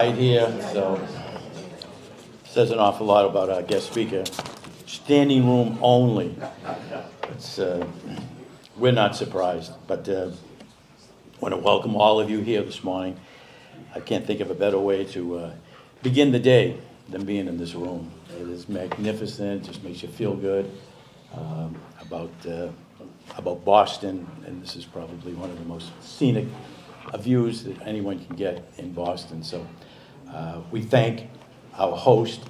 Right here, so says an awful lot about our guest speaker. Standing room only. It's, we're not surprised, but I want to welcome all of you here this morning. I can't think of a better way to begin the day than being in this room. It is magnificent, just makes you feel good about Boston, and this is probably one of the most scenic views that anyone can get in Boston. So we thank our host.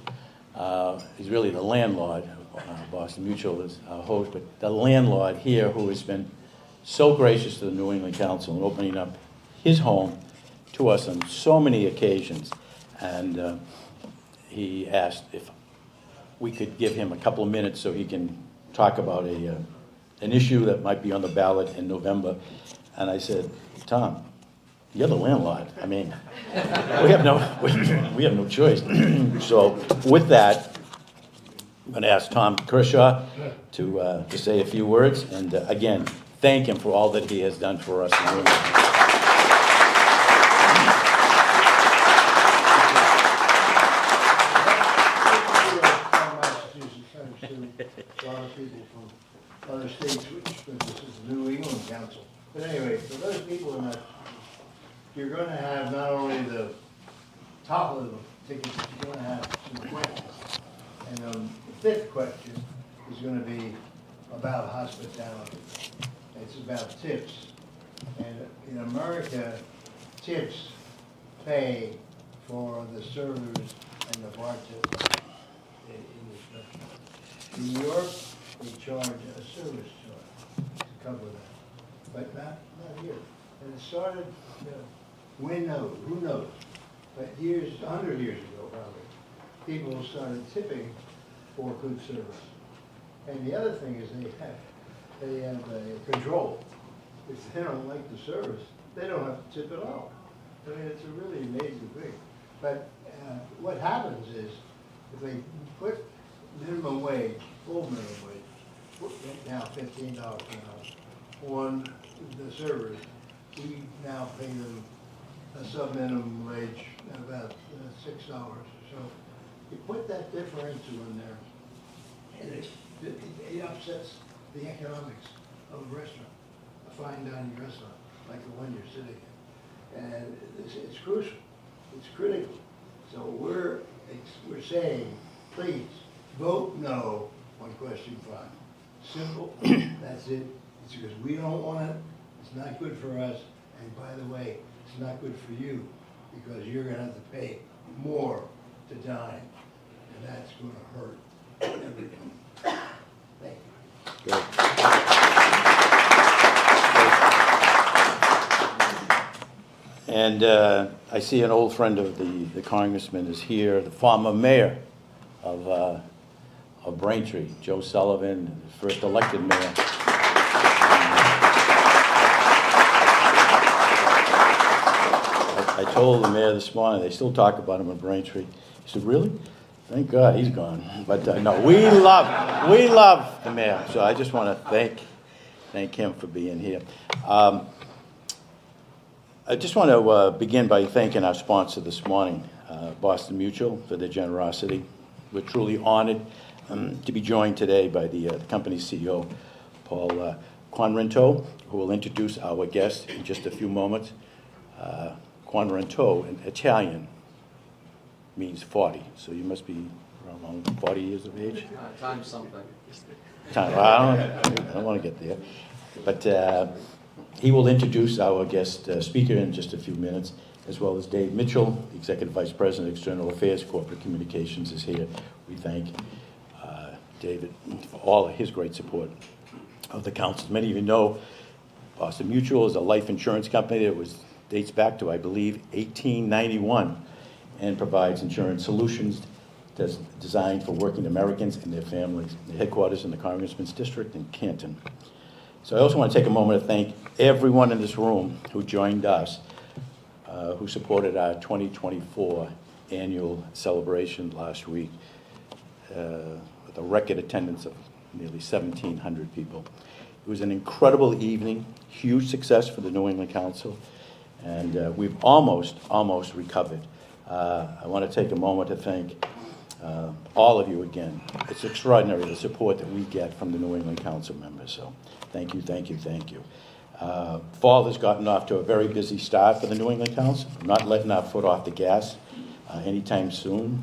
He's really the landlord. Boston Mutual is our host, but the landlord here who has been so gracious to the New England Council and opening up his home to us on so many occasions. And he asked if we could give him a couple of minutes so he can talk about an issue that might be on the ballot in November. And I said, Tom, you're the landlord. I mean, we have no choice. So with that, I'm going to ask Tom Kershaw to say a few words, and again, thank him for all that he has done for us. Thank you. A lot of people from other states, but this is the New England Council. But anyway, for those people in that, you're going to have not only the top of the ticket, but you're going to have some questions. And the fifth question is going to be about hospitality. It's about tips. And in America, tips pay for the servers and the bartenders in this country. In New York, they charge a service charge to cover that, but not here. And it started, when knows, who knows? But 100 years ago probably, people started tipping for good service. And the other thing is they have a control. If they don't like the service, they don't have to tip at all. I mean, it's a really amazing thing. But what happens is, if they put minimum wage, full minimum wage, now $15 an hour, on the servers, we now pay them a sub-minimum wage at about $6 or so. You put that differential in there, and it upsets the economics of a restaurant, a fine dining restaurant, like the one you're sitting in. And it's crucial, it's critical. So we're saying, please, vote no on question 5. Simple, that's it. It's because we don't want it, it's not good for us, and by the way, it's not good for you, because you're gonna have to pay more to dine, and that's gonna hurt everyone. Thank you. Good. And I see an old friend of the congressman is here, the former mayor of Braintree, Joe Sullivan, the first elected mayor. I told the mayor this morning, they still talk about him in Braintree. He said, really? Thank God he's gone. But no, we love the mayor. So I just want to thank him for being here. I just want to begin by thanking our sponsor this morning, Boston Mutual, for their generosity. We're truly honored to be joined today by the company's CEO, Paul Quanrento, who will introduce our guest in just a few moments. Quanrento in Italian means 40, so you must be around 40 years of age. Times something. Well, I don't want to get there. But he will introduce our guest speaker in just a few minutes, as well as Dave Mitchell, Executive Vice President, External Affairs, Corporate Communications, is here. We thank David for all of his great support of the council. Many of you know Boston Mutual is a life insurance company that dates back to, I believe, 1891, and provides insurance solutions designed for working Americans and their families. The headquarters in the Congressman's District in Canton. So I also want to take a moment to thank everyone in this room who joined us, who supported our 2024 annual celebration last week, with a record attendance of nearly 1,700 people. It was an incredible evening, huge success for the New England Council, and we've almost recovered I want to take a moment to thank all of you again. It's extraordinary the support that we get from the New England Council members, so thank you, thank you, thank you. Fall has gotten off to a very busy start for the New England Council. I'm not letting our foot off the gas anytime soon.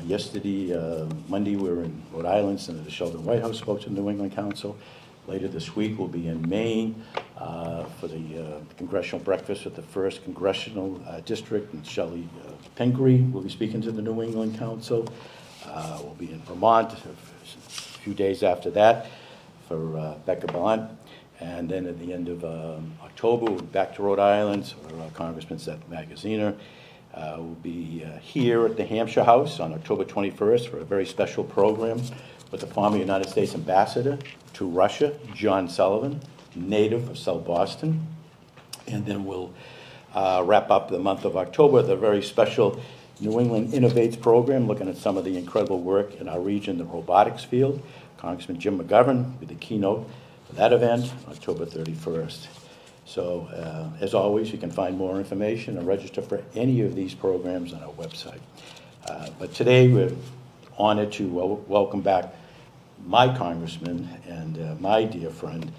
Yesterday, Monday, we were in Rhode Island. Senator Sheldon Whitehouse spoke to the New England Council. Later this week, we'll be in Maine for the congressional breakfast with the 1st Congressional District, and Shelley Pingree will be speaking to the New England Council. We'll be in Vermont a few days after that for Becca Blunt. And then at the end of October, we'll be back to Rhode Island for Congressman Seth Magaziner. We'll be here at the Hampshire House on October 21st for a very special program with the former United States Ambassador to Russia, John Sullivan, native of South Boston. And then we'll wrap up the month of October with a very special New England Innovates program, looking at some of the incredible work in our region, the robotics field. Congressman Jim McGovern will be the keynote for that event, October 31st. So, as always, you can find more information and register for any of these programs on our website. But today, we're honored to welcome back my congressman and my dear friend,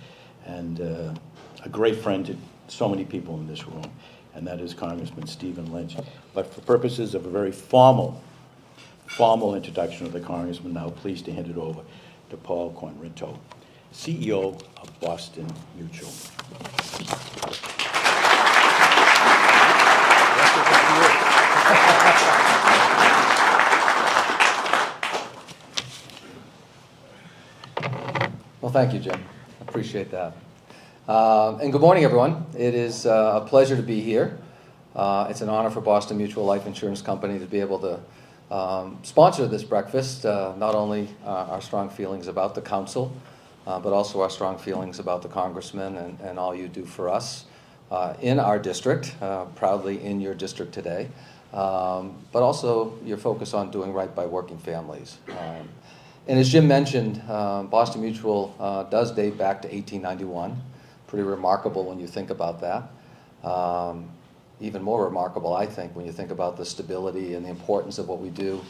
and a great friend to so many people in this room, and that is Congressman Stephen Lynch. But for purposes of a very formal introduction of the congressman, now pleased to hand it over to Paul Conrinto, CEO of Boston Mutual. Well, thank you, Jim. Appreciate that. And good morning, everyone. It is a pleasure to be here. It's an honor for Boston Mutual Life Insurance Company to be able to sponsor this breakfast, not only our strong feelings about the council, but also our strong feelings about the congressman and all you do for us in our district, proudly in your district today, but also your focus on doing right by working families. And as Jim mentioned, Boston Mutual does date back to 1891. Pretty remarkable when you think about that. Even more remarkable, I think, when you think about the stability and the importance of what we do.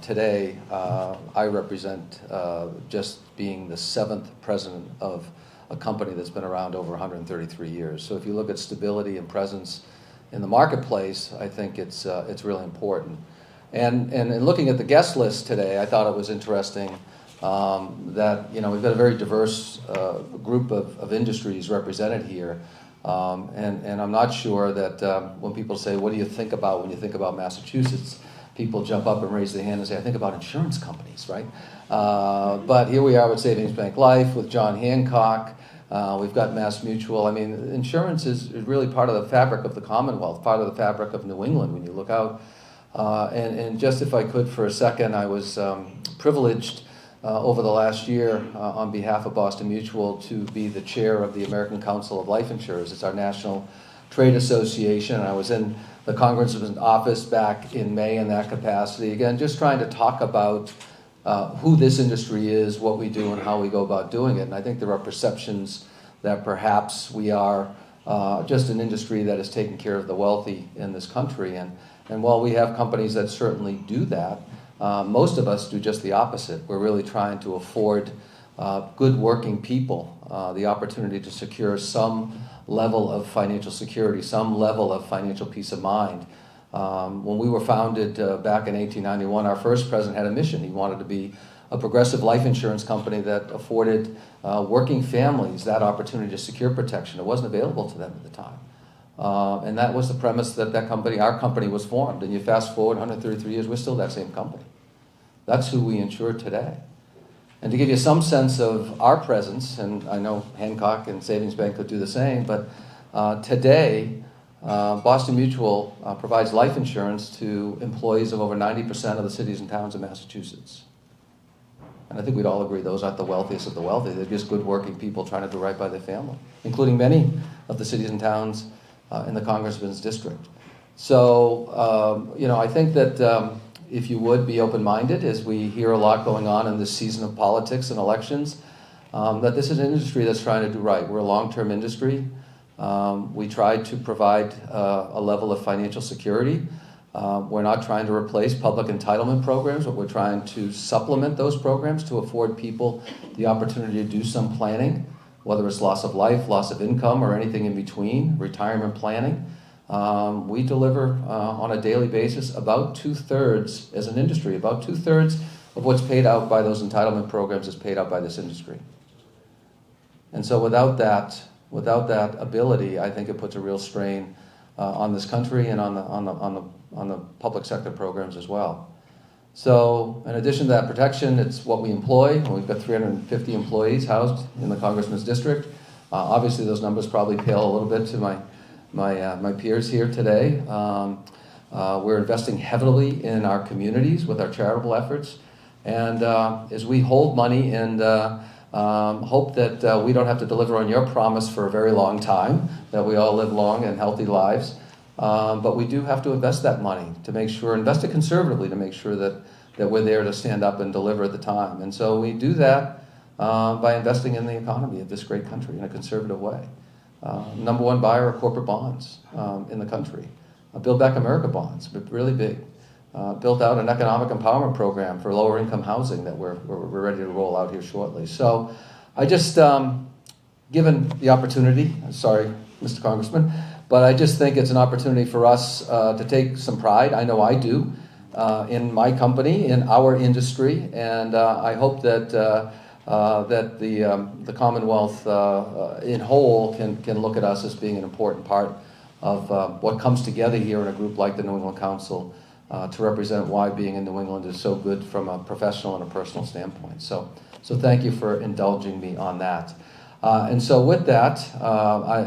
Today, I represent just being the 7th president of a company that's been around over 133 years. So if you look at stability and presence in the marketplace, I think it's really important. And in looking at the guest list today, I thought it was interesting that we've got a very diverse group of industries represented here. And I'm not sure that when people say, what do you think about when you think about Massachusetts, people jump up and raise their hand and say, I think about insurance companies, right? But here we are with Savings Bank Life, with John Hancock. We've got Mass Mutual. I mean, insurance is really part of the fabric of the Commonwealth, part of the fabric of New England when you look out. And just if I could for a second, I was privileged over the last year on behalf of Boston Mutual to be the chair of the American Council of Life Insurers. It's our national trade association. I was in the congressman's office back in May in that capacity. Again, just trying to talk about who this industry is, what we do, and how we go about doing it. And I think there are perceptions that perhaps we are just an industry that is taking care of the wealthy in this country. And while we have companies that certainly do that, most of us do just the opposite. We're really trying to afford good working people the opportunity to secure some level of financial security, some level of financial peace of mind. When we were founded back in 1891, our first president had a mission. He wanted to be a progressive life insurance company that afforded working families that opportunity to secure protection. It wasn't available to them at the time. And that was the premise that our company was formed. And you fast forward 133 years, we're still that same company. That's who we insure today. And to give you some sense of our presence, and I know Hancock and Savings Bank could do the same, but today, Boston Mutual provides life insurance to employees of over 90% of the cities and towns in Massachusetts. And I think we'd all agree those aren't the wealthiest of the wealthy. They're just good working people trying to do right by their family, including many of the cities and towns in the congressman's district. So, I think that if you would be open-minded, as we hear a lot going on in this season of politics and elections, that this is an industry that's trying to do right. We're a long-term industry. We try to provide a level of financial security We're not trying to replace public entitlement programs, but we're trying to supplement those programs to afford people the opportunity to do some planning, whether it's loss of life, loss of income, or anything in between, retirement planning. We deliver on a daily basis about 2/3 as an industry, about 2/3 of what's paid out by those entitlement programs is paid out by this industry. And so without that ability, I think it puts a real strain on this country and on the public sector programs as well. So in addition to that protection, it's what we employ. We've got 350 employees housed in the Congressman's district. Obviously, those numbers probably pale a little bit to my peers here today. We're investing heavily in our communities with our charitable efforts. And as we hold money and hope that we don't have to deliver on your promise for a very long time, that we all live long and healthy lives. But we do have to invest that money to make sure, invest it conservatively to make sure that we're there to stand up and deliver at the time. And so we do that by investing in the economy of this great country in a conservative way. Number one buyer of corporate bonds in the country. Build Back America bonds, but really big. Built out an economic empowerment program for lower income housing that we're ready to roll out here shortly. So I just, given the opportunity, sorry, Mr. Congressman, but I just think it's an opportunity for us to take some pride, I know I do, in my company, in our industry, and I hope that the Commonwealth in whole can look at us as being an important part of what comes together here in a group like the New England Council to represent why being in New England is so good from a professional and a personal standpoint. So thank you for indulging me on that. And so with that,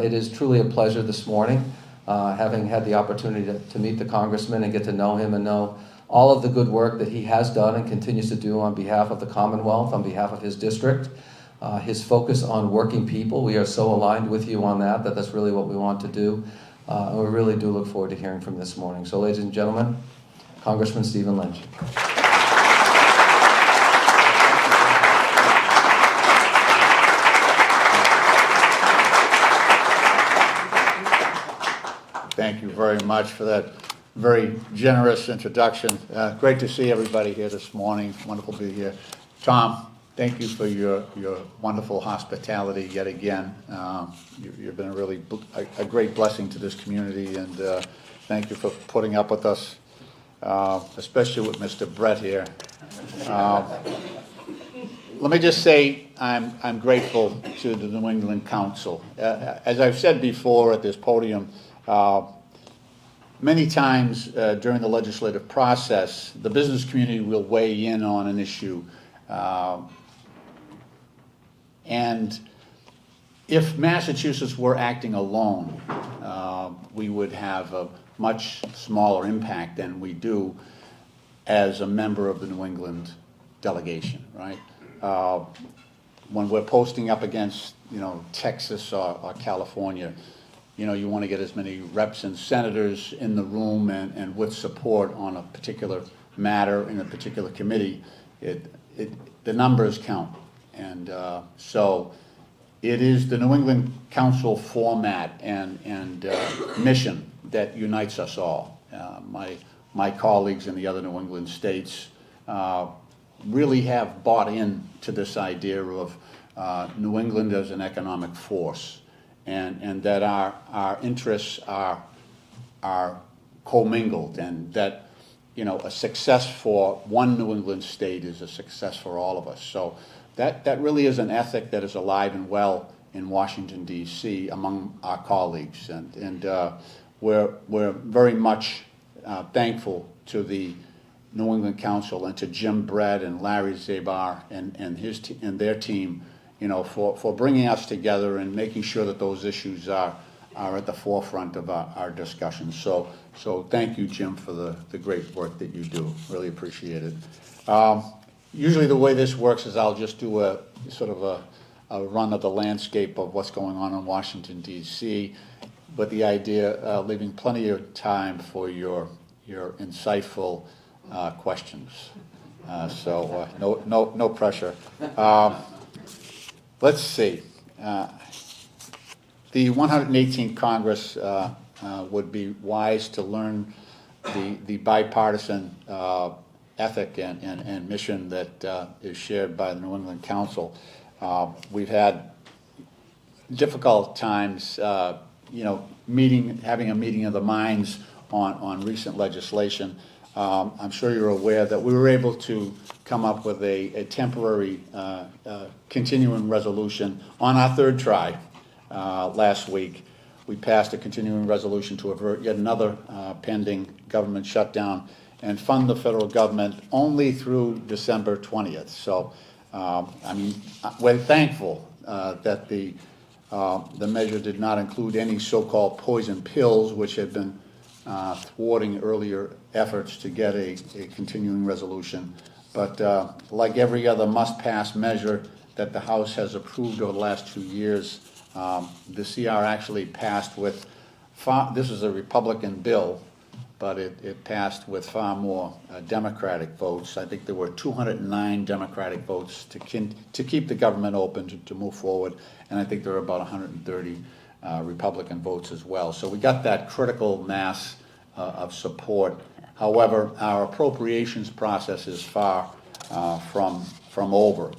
it is truly a pleasure this morning, having had the opportunity to meet the Congressman and get to know him and know all of the good work that he has done and continues to do on behalf of the Commonwealth, on behalf of his district, his focus on working people. We are so aligned with you on that that's really what we want to do. And we really do look forward to hearing from this morning. So ladies and gentlemen, Congressman Stephen Lynch. Thank you very much for that very generous introduction. Great to see everybody here this morning. Wonderful to be here. Tom, thank you for your wonderful hospitality yet again. You've been really a great blessing to this community, and thank you for putting up with us, especially with Mr. Brett here. Let me just say I'm grateful to the New England Council. As I've said before at this podium, many times during the legislative process, the business community will weigh in on an issue. And if Massachusetts were acting alone, we would have a much smaller impact than we do as a member of the New England delegation, right? When we're posting up against, Texas or California, you want to get as many reps and senators in the room and with support on a particular matter in a particular committee. The numbers count. And so it is the New England Council format and mission that unites us all. My colleagues in the other New England states really have bought into this idea of New England as an economic force. And that our interests are commingled, and that a success for one New England state is a success for all of us. So that really is an ethic that is alive and well in Washington D.C. among our colleagues, and we're very much thankful to the New England Council and to Jim Brett and Larry Zabar and their team. For bringing us together and making sure that those issues are at the forefront of our discussions. So thank you, Jim, for the great work that you do. Really appreciate it. Usually the way this works is I'll just do a sort of a run of the landscape of what's going on in Washington, D.C., but the idea leaving plenty of time for your insightful questions. So no pressure. Let's see. The 118th Congress would be wise to learn the bipartisan ethic and mission that is shared by the New England Council. We've had difficult times, having a meeting of the minds on recent legislation. I'm sure you're aware that we were able to come up with a temporary continuing resolution on our third try last week. We passed a continuing resolution to avert yet another pending government shutdown and fund the federal government only through December 20th. So, we're thankful that the measure did not include any so-called poison pills, which had been thwarting earlier efforts to get a continuing resolution. But like every other must-pass measure that the House has approved over the last 2 years, the CR actually passed with this is a Republican bill, but it passed with far more Democratic votes. I think there were 209 Democratic votes to keep the government open, to move forward, and I think there were about 130 Republican votes as well. So we got that critical mass of support. However, our appropriations process is far from over.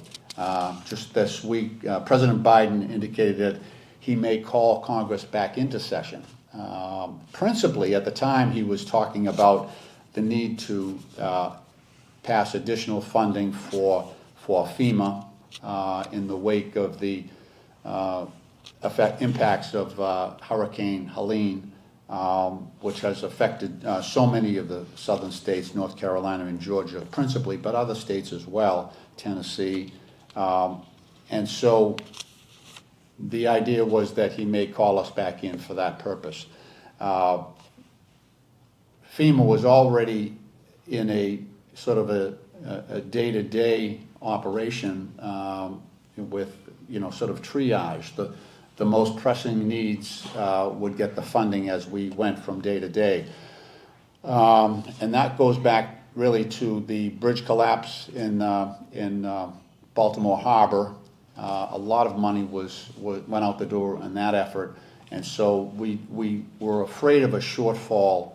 Just this week, President Biden indicated that he may call Congress back into session. Principally, at the time, he was talking about the need to pass additional funding for FEMA in the wake of the impacts of Hurricane Helene, which has affected so many of the southern states, North Carolina and Georgia principally, but other states as well, Tennessee. And so the idea was that he may call us back in for that purpose. FEMA was already in a sort of a day-to-day operation with, sort of triage. The most pressing needs would get the funding as we went from day to day. And that goes back really to the bridge collapse in Baltimore Harbor. A lot of money went out the door in that effort, and so we were afraid of a shortfall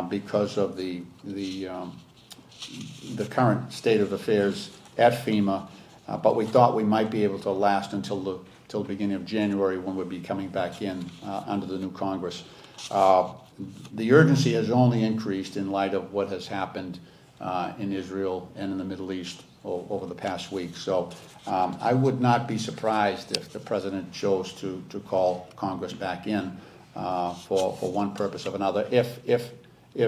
because of the current state of affairs at FEMA, but we thought we might be able to last until the beginning of January, when we'll be coming back in under the new Congress. The urgency has only increased in light of what has happened in Israel and in the Middle East over the past week. So I would not be surprised if the president chose to call Congress back in for one purpose or another, if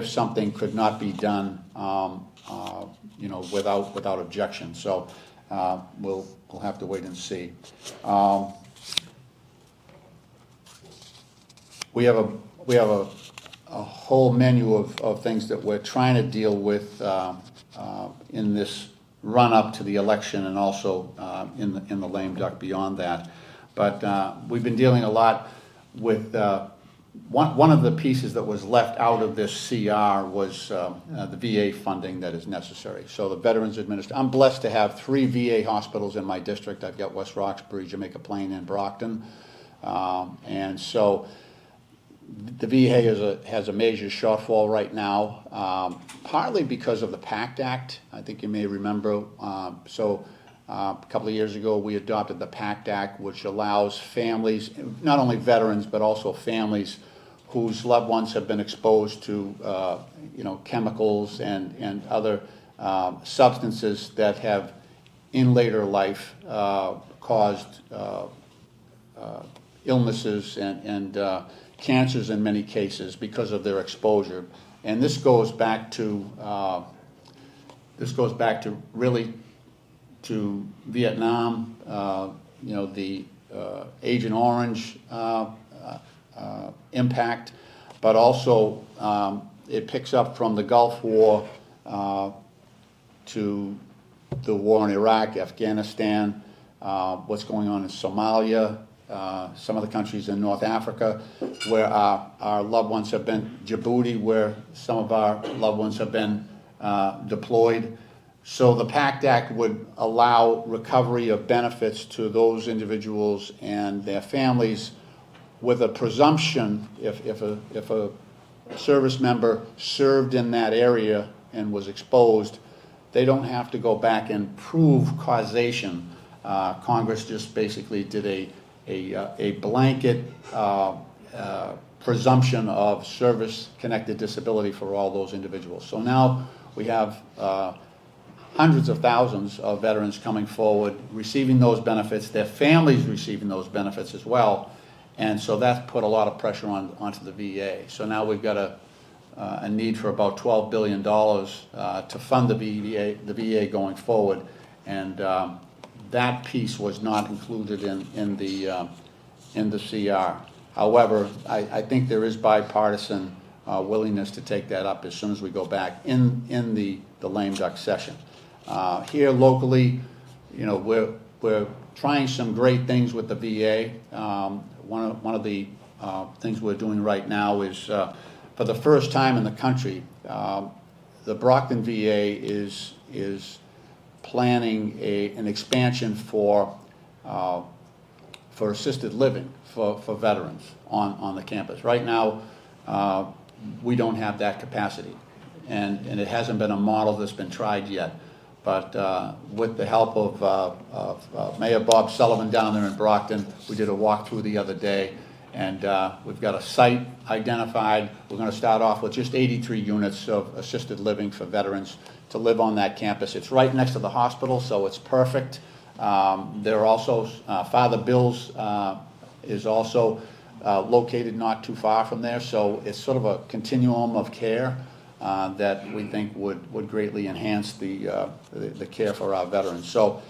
something could not be done without objection. So we'll have to wait and see. We have a whole menu of things that we're trying to deal with in this run up to the election, and also in the lame duck beyond that. But we've been dealing a lot with one of the pieces that was left out of this CR was the VA funding that is necessary. So the Veterans Administration, I'm blessed to have 3 VA hospitals in my district. I've got West Roxbury, Jamaica Plain, and Brockton. And so the VA has a major shortfall right now, partly because of the PACT Act. I think you may remember. A couple of years ago, we adopted the PACT Act, which allows families, not only veterans, but also families whose loved ones have been exposed to chemicals and other substances that have, in later life, caused illnesses and cancers in many cases because of their exposure. And this goes back to really to Vietnam, the Agent Orange impact, but also it picks up from the Gulf War to the war in Iraq, Afghanistan, what's going on in Somalia, some of the countries in North Africa where our loved ones have been, Djibouti, where some of our loved ones have been deployed. So the PACT Act would allow recovery of benefits to those individuals and their families with a presumption, if a service member served in that area and was exposed, they don't have to go back and prove causation. Congress just basically did a blanket presumption of service-connected disability for all those individuals. So now we have hundreds of thousands of veterans coming forward, receiving those benefits, their families receiving those benefits as well, and so that's put a lot of pressure onto the VA. So now we've got a need for about $12 billion to fund the VA going forward, and that piece was not included in the CR. However, I think there is bipartisan willingness to take that up as soon as we go back in the lame duck session. Here locally, you know, we're trying some great things with the VA. One of the things we're doing right now is for the first time in the country, the Brockton VA is planning an expansion for assisted living for veterans on the campus. Right now, we don't have that capacity, and it hasn't been a model that's been tried yet. But with the help of Mayor Bob Sullivan down there in Brockton, we did a walkthrough the other day, and we've got a site identified. We're going to start off with just 83 units of assisted living for veterans to live on that campus. It's right next to the hospital, so it's perfect. There are also, Father Bill's is also located not too far from there, so it's sort of a continuum of care that we think would greatly enhance the care for our veterans. So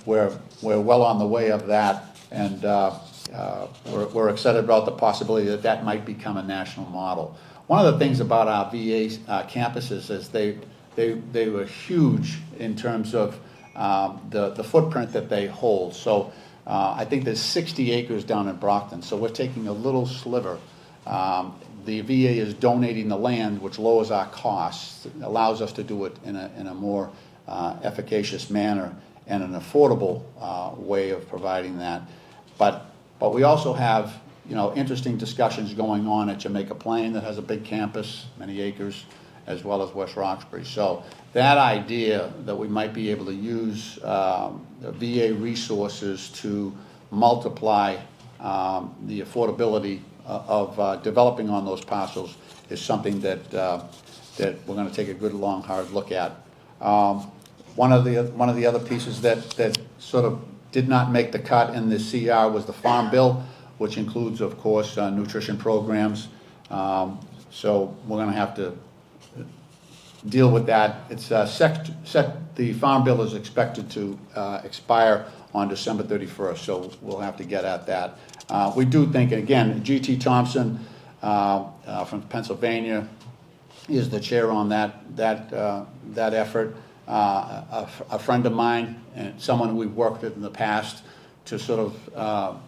we're well on the way of that, and we're excited about the possibility that might become a national model. One of the things about our VA campuses is they were huge in terms of the footprint that they hold. So I think there's 60 acres down in Brockton, so we're taking a little sliver. The VA is donating the land, which lowers our costs, allows us to do it in a more efficacious manner and an affordable way of providing that. But we also have, you know, interesting discussions going on at Jamaica Plain that has a big campus, many acres, as well as West Roxbury. So that idea that we might be able to use VA resources to multiply the affordability of developing on those parcels is something that we're going to take a good, long, hard look at. One of the other pieces that sort of did not make the cut in the CR was the Farm Bill, which includes, of course, nutrition programs. So we're going to have to deal with that. It's the Farm Bill is expected to expire on December 31st, so we'll have to get at that. We do think, and again, G.T. Thompson from Pennsylvania is the chair on that effort. A friend of mine and someone we've worked with in the past to sort of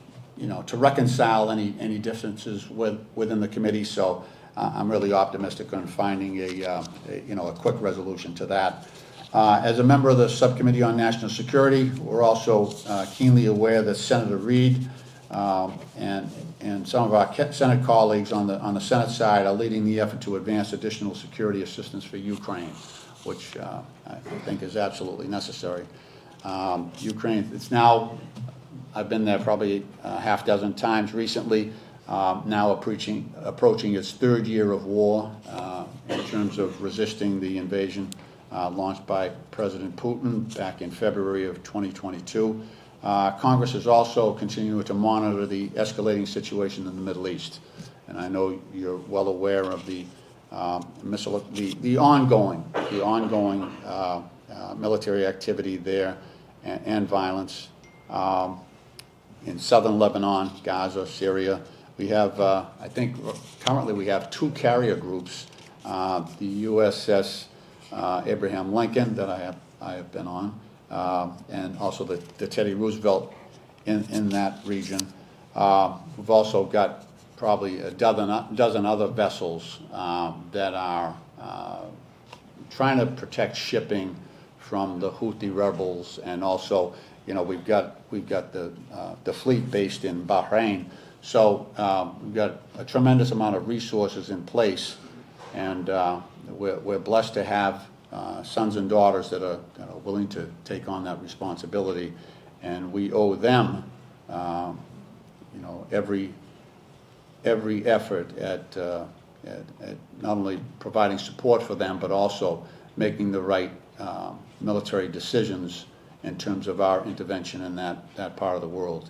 to reconcile any differences within the committee. So I'm really optimistic on finding a quick resolution to that. As a member of the Subcommittee on National Security, we're also keenly aware that Senator Reid and some of our Senate colleagues on the Senate side are leading the effort to advance additional security assistance for Ukraine, which I think is absolutely necessary. Ukraine, it's now, I've been there probably a half dozen times recently, now approaching its third year of war in terms of resisting the invasion launched by President Putin back in February of 2022. Congress is also continuing to monitor the escalating situation in the Middle East, and I know you're well aware of the ongoing military activity there and violence in southern Lebanon, Gaza, Syria. We have, I think, currently we have 2 carrier groups: the USS Abraham Lincoln that I have been on, and also the Teddy Roosevelt in that region. We've also got probably a dozen other vessels that are trying to protect shipping from the Houthi rebels, and also, we've got the fleet based in Bahrain. So we've got a tremendous amount of resources in place, and we're blessed to have sons and daughters that are willing to take on that responsibility, and we owe them, every effort at not only providing support for them, but also making the right military decisions in terms of our intervention in that part of the world.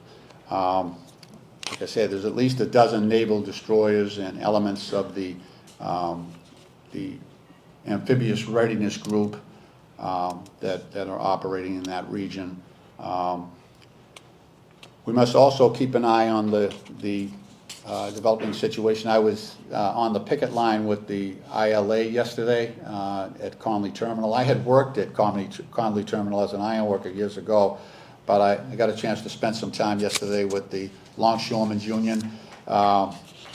Like I said, there's at least a dozen naval destroyers and elements of the amphibious readiness group that are operating in that region. We must also keep an eye on the developing situation. I was on the picket line with the ILA yesterday at Conley Terminal. I had worked at Conley Terminal as an iron worker years ago, but I got a chance to spend some time yesterday with the Longshoremen's Union.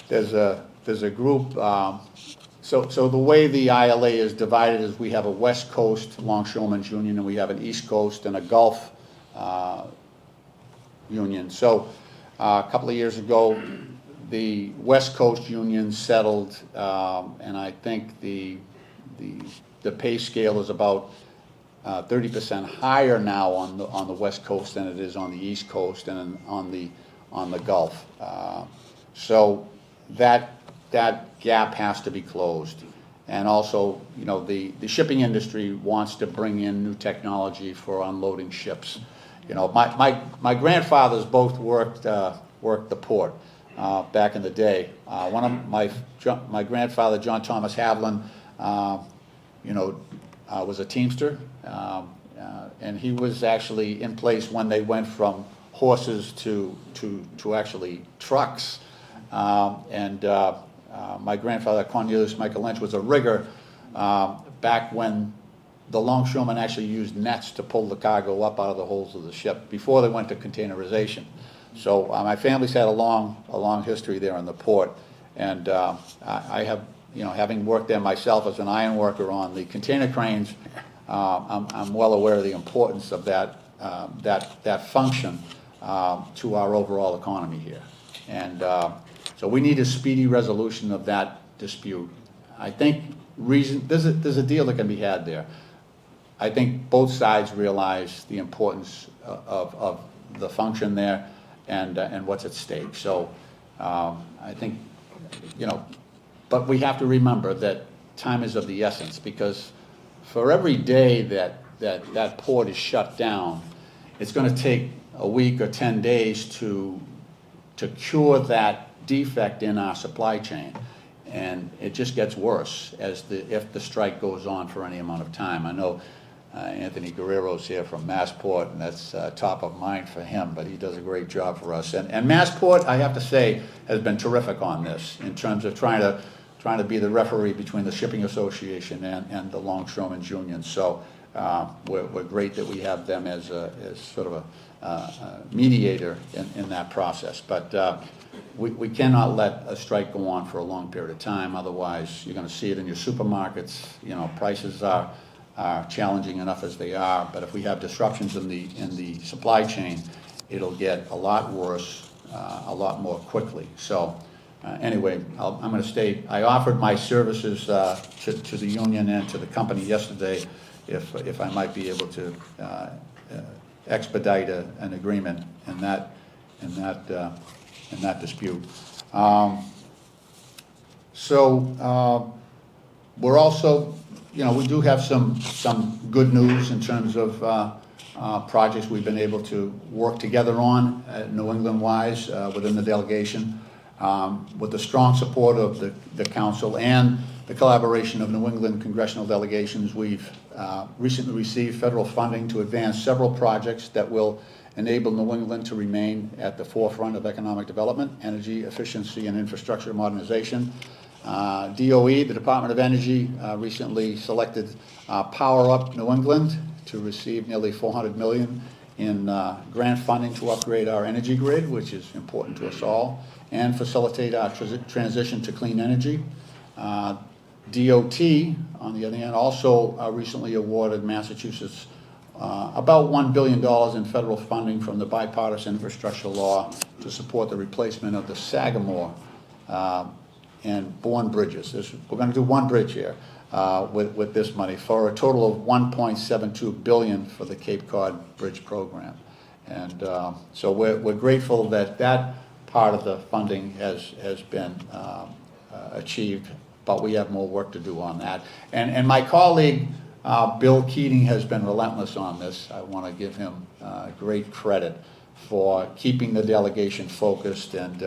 There's a group. So the way the ILA is divided is we have a West Coast Longshoremen's Union, and we have an East Coast and a Gulf Union. So a couple of years ago, the West Coast Union settled, and I think the pay scale is about 30% higher now on the West Coast than it is on the East Coast and on the Gulf. So that gap has to be closed. And also, the shipping industry wants to bring in new technology for unloading ships. My grandfathers both worked the port back in the day. One of my grandfather, John Thomas Havlin, was a teamster, and he was actually in place when they went from horses to actually trucks. My grandfather, Cornelius Michael Lynch, was a rigger back when the longshoremen actually used nets to pull the cargo up out of the holes of the ship before they went to containerization. So my family's had a long history there in the port, and I have, having worked there myself as an iron worker on the container cranes, I'm well aware of the importance of that function to our overall economy here. And so we need a speedy resolution of that dispute. I think there's a deal that can be had there. I think both sides realize the importance of the function there and what's at stake. So I think, but we have to remember that time is of the essence, because for every day that port is shut down, it's going to take a week or 10 days to cure that defect in our supply chain. And it just gets worse if the strike goes on for any amount of time. I know Anthony Guerrero's here from Massport, and that's top of mind for him, but he does a great job for us. And Massport, I have to say, has been terrific on this in terms of trying to be the referee between the Shipping Association and the Longshoremen's Union. So we're great that we have them as sort of a mediator in that process. But we cannot let a strike go on for a long period of time. Otherwise, you're going to see it in your supermarkets. Prices are challenging enough as they are, but if we have disruptions in the supply chain, it'll get a lot worse, a lot more quickly. So anyway, I'm going to stay. I offered my services to the union and to the company yesterday if I might be able to expedite an agreement in that dispute. We're also, we do have some good news in terms of projects we've been able to work together on New England-wise within the delegation. With the strong support of the council and the collaboration of New England congressional delegations, we've recently received federal funding to advance several projects that will enable New England to remain at the forefront of economic development, energy efficiency, and infrastructure modernization. DOE, the Department of Energy, recently selected Power Up New England to receive nearly $400 million in grant funding to upgrade our energy grid, which is important to us all, and facilitate our transition to clean energy. DOT, on the other hand, also recently awarded Massachusetts about $1 billion in federal funding from the bipartisan infrastructure law to support the replacement of the Sagamore and Bourne bridges. We're going to do one bridge here with this money for a total of $1.72 billion for the Cape Cod Bridge Program. And so we're grateful that that part of the funding has been achieved, but we have more work to do on that. And my colleague, Bill Keating, has been relentless on this. I want to give him great credit for keeping the delegation focused, and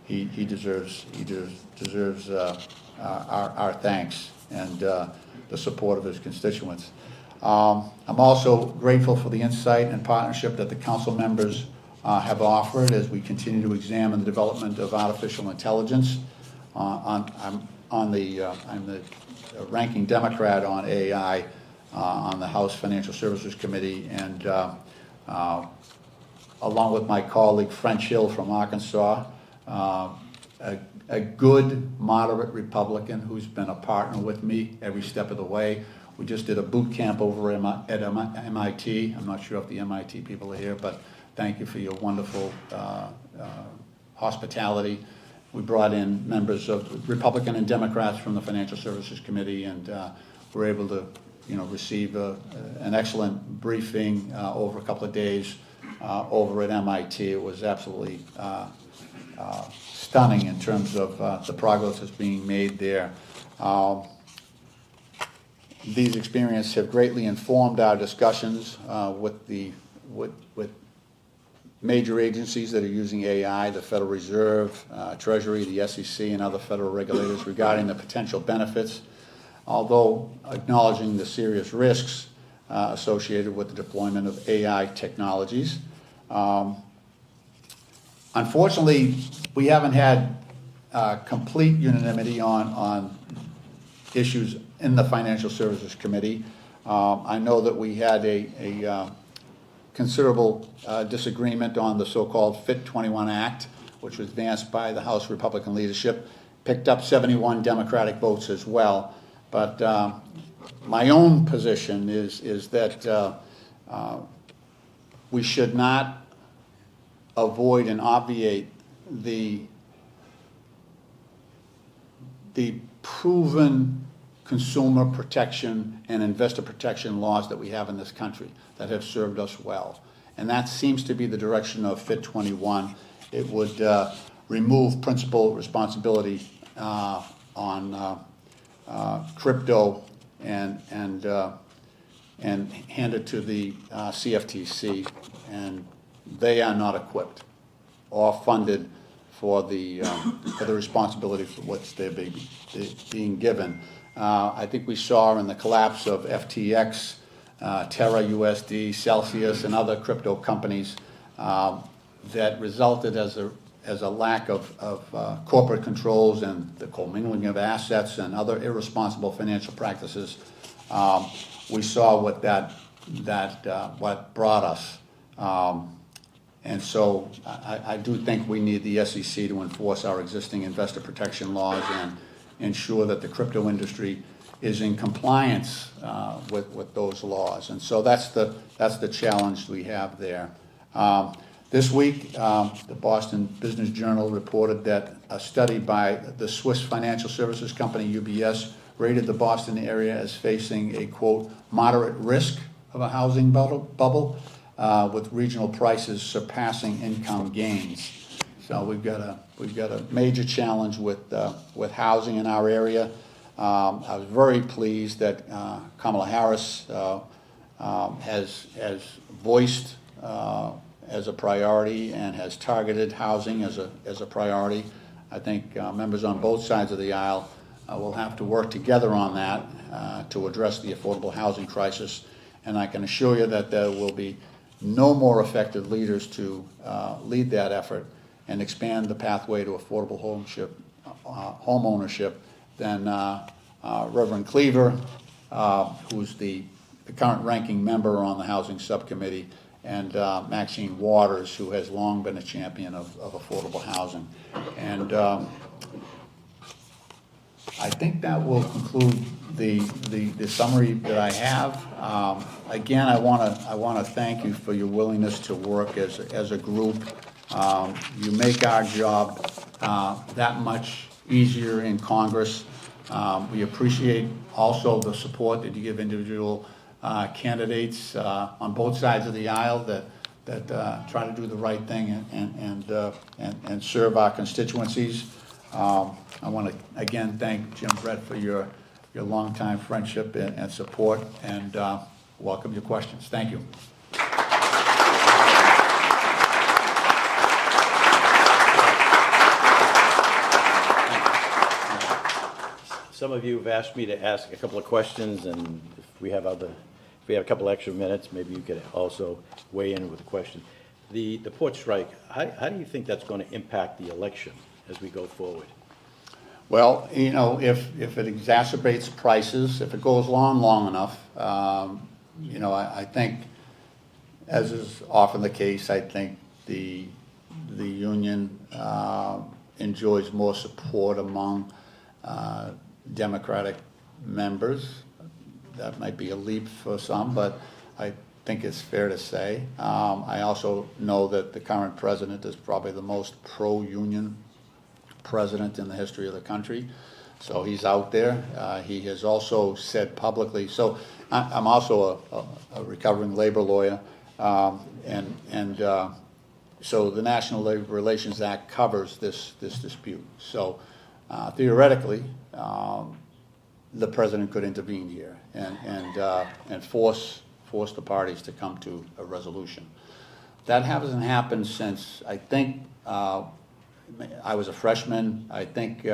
he deserves our thanks and the support of his constituents. I'm also grateful for the insight and partnership that the council members have offered as we continue to examine the development of artificial intelligence. I'm the ranking Democrat on AI on the House Financial Services Committee, and along with my colleague French Hill from Arkansas, a good moderate Republican who's been a partner with me every step of the way. We just did a boot camp over at MIT. I'm not sure if the MIT people are here, but thank you for your wonderful hospitality. We brought in members of Republican and Democrats from the Financial Services Committee, and were able to, receive an excellent briefing over a couple of days over at MIT. It was absolutely stunning in terms of the progress that's being made there. These experiences have greatly informed our discussions with major agencies that are using AI, the Federal Reserve, Treasury, the SEC, and other federal regulators regarding the potential benefits, although acknowledging the serious risks associated with the deployment of AI technologies. Unfortunately, we haven't had complete unanimity on issues in the Financial Services Committee. I know that we had a considerable disagreement on the so-called FIT 21 Act, which was advanced by the House Republican leadership, picked up 71 Democratic votes as well. But my own position is that we should not avoid and obviate the proven consumer protection and investor protection laws that we have in this country that have served us well. And that seems to be the direction of FIT 21. It would remove principal responsibility on crypto and hand it to the CFTC, and they are not equipped or funded for the responsibility for what's they're being given. I think we saw in the collapse of FTX, Terra USD, Celsius, and other crypto companies that resulted as a lack of corporate controls and the commingling of assets and other irresponsible financial practices. We saw what what brought us. And so I do think we need the SEC to enforce our existing investor protection laws and ensure that the crypto industry is in compliance with those laws. And so that's the challenge we have there. This week, the Boston Business Journal reported that a study by the Swiss financial services company UBS rated the Boston area as facing a, quote, moderate risk of a housing bubble, with regional prices surpassing income gains. So we've got a major challenge with housing in our area. I was very pleased that Kamala Harris has voiced as a priority and has targeted housing as a priority. I think members on both sides of the aisle will have to work together on that to address the affordable housing crisis. And I can assure you that there will be no more effective leaders to lead that effort and expand the pathway to affordable home ownership than Reverend Cleaver, who's the current ranking member on the Housing Subcommittee, and Maxine Waters, who has long been a champion of affordable housing. And I think that will conclude the summary that I have. Again, I want to thank you for your willingness to work as a group. You make our job that much easier in Congress. We appreciate also the support that you give individual candidates on both sides of the aisle that try to do the right thing and serve our constituencies. I want to again thank Jim Brett for your longtime friendship and support, and welcome your questions. Thank you. Some of you have asked me to ask a couple of questions, and if we have a couple extra minutes, maybe you could also weigh in with a question. The port strike, how do you think that's going to impact the election as we go forward? Well, you know, if it exacerbates prices, if it goes long enough, you know, I think, as is often the case, I think the union enjoys more support among Democratic members. That might be a leap for some, but I think it's fair to say. I also know that the current president is probably the most pro-union president in the history of the country. So he's out there. He has also said publicly, so I'm also a recovering labor lawyer, and so the National Labor Relations Act covers this dispute. So theoretically, the president could intervene here and force the parties to come to a resolution. That hasn't happened since, I think, I was a freshman, I think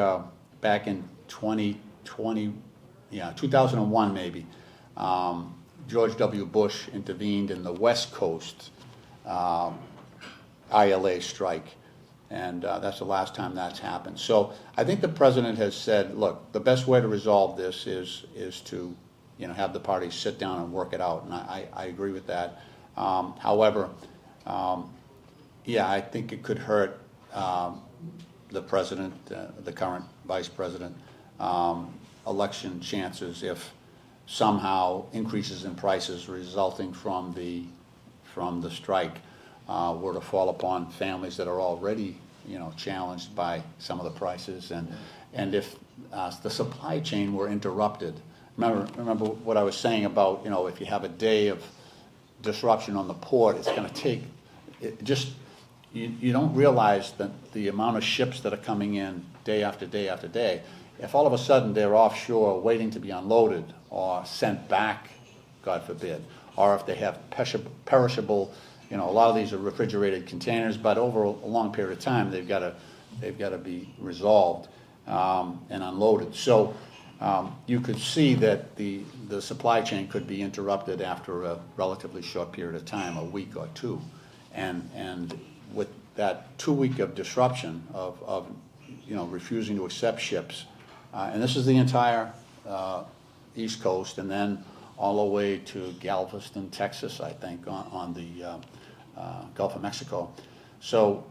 back in 2001 maybe. George W. Bush intervened in the West Coast ILA strike, and that's the last time that's happened. So I think the president has said, look, the best way to resolve this is to, you know, have the parties sit down and work it out, and I agree with that. However, yeah, I think it could hurt the president, the current vice president, election chances if somehow increases in prices resulting from the strike were to fall upon families that are already, you know, challenged by some of the prices, and if the supply chain were interrupted. Remember what I was saying about, you know, if you have a day of disruption on the port, it's going to take you don't realize that the amount of ships that are coming in day after day after day. If all of a sudden they're offshore waiting to be unloaded or sent back, God forbid, or if they have perishable, you know, a lot of these are refrigerated containers, but over a long period of time they've got to be resolved and unloaded. So you could see that the supply chain could be interrupted after a relatively short period of time, a week or two, and with that 2 week of disruption of you know, refusing to accept ships, and this is the entire East Coast, and then all the way to Galveston, Texas, I think, on the Gulf of Mexico. So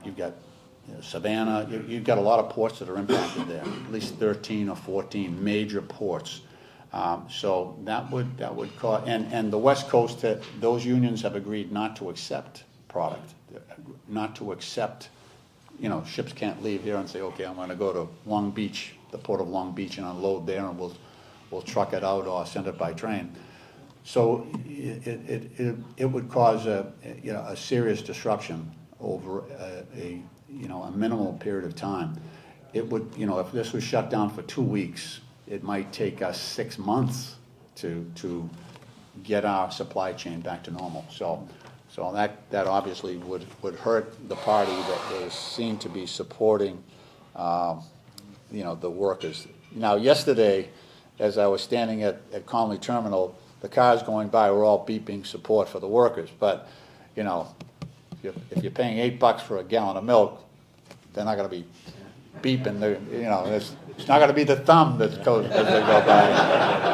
you've got, you know, Savannah. You've got a lot of ports that are impacted there. At least 13 or 14 major ports. So that would cause, and the West Coast, those unions have agreed not to accept product, not to accept, you know, ships can't leave here and say, okay, I'm going to go to Long Beach, the port of Long Beach, and unload there, and we'll truck it out or send it by train. So it would cause a serious disruption over a minimal period of time. It would, you know, if this was shut down for 2 weeks, it might take us 6 months to get our supply chain back to normal. So that obviously would hurt the party that is seen to be supporting, you know, the workers. Now, yesterday, as I was standing at Conley Terminal, the cars going by were all beeping support for the workers. But, you know, if you're paying $8 for a gallon of milk, they're not going to be beeping. You know, it's not going to be the thumb that goes as they go by.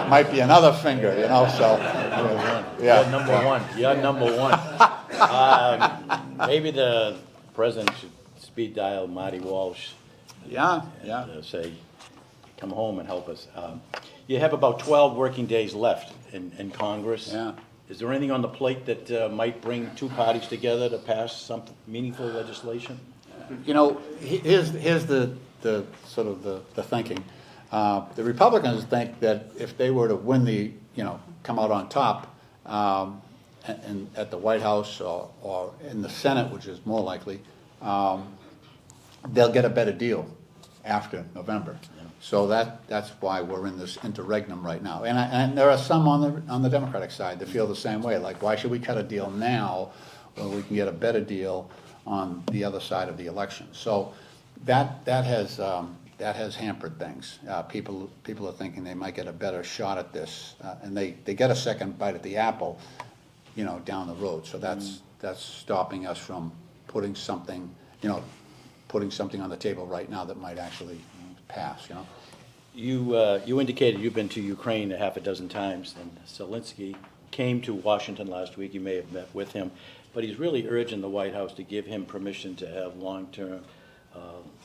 It might be another finger, you know. So, yeah. You're number one. You're number one. Maybe the president should speed dial Marty Walsh. Yeah. And say, come home and help us. You have about 12 working days left in Congress. Yeah. Is there anything on the plate that might bring two parties together to pass some meaningful legislation? You know, here's the sort of the thinking. The Republicans think that if they were to win come out on top, and at the White House or in the Senate, which is more likely, they'll get a better deal after November. So that's why we're in this interregnum right now. And there are some on the Democratic side that feel the same way. Like, why should we cut a deal now when we can get a better deal on the other side of the election? So that has hampered things. People are thinking they might get a better shot at this, and they get a second bite at the apple, down the road. So that's stopping us from putting something on the table right now that might actually pass. You indicated you've been to Ukraine a half a dozen times, and Zelensky came to Washington last week. You may have met with him, but he's really urging the White House to give him permission to have long-term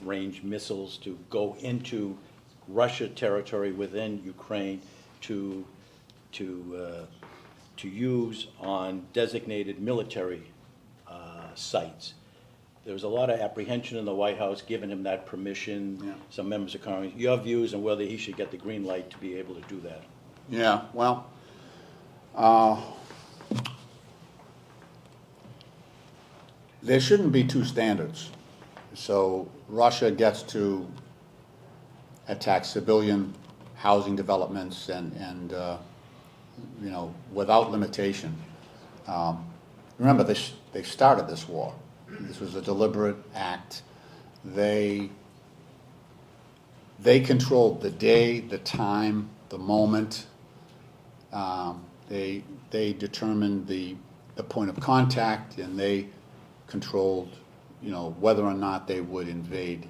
range missiles to go into Russia territory within Ukraine to use on designated military sites. There was a lot of apprehension in the White House giving him that permission. Yeah. Some members of Congress. Your views on whether he should get the green light to be able to do that? Yeah, well, there shouldn't be two standards. So Russia gets to attack civilian housing developments and without limitation. Remember, they started this war. This was a deliberate act. They controlled the day, the time, the moment. They determined the point of contact, and they controlled, whether or not they would invade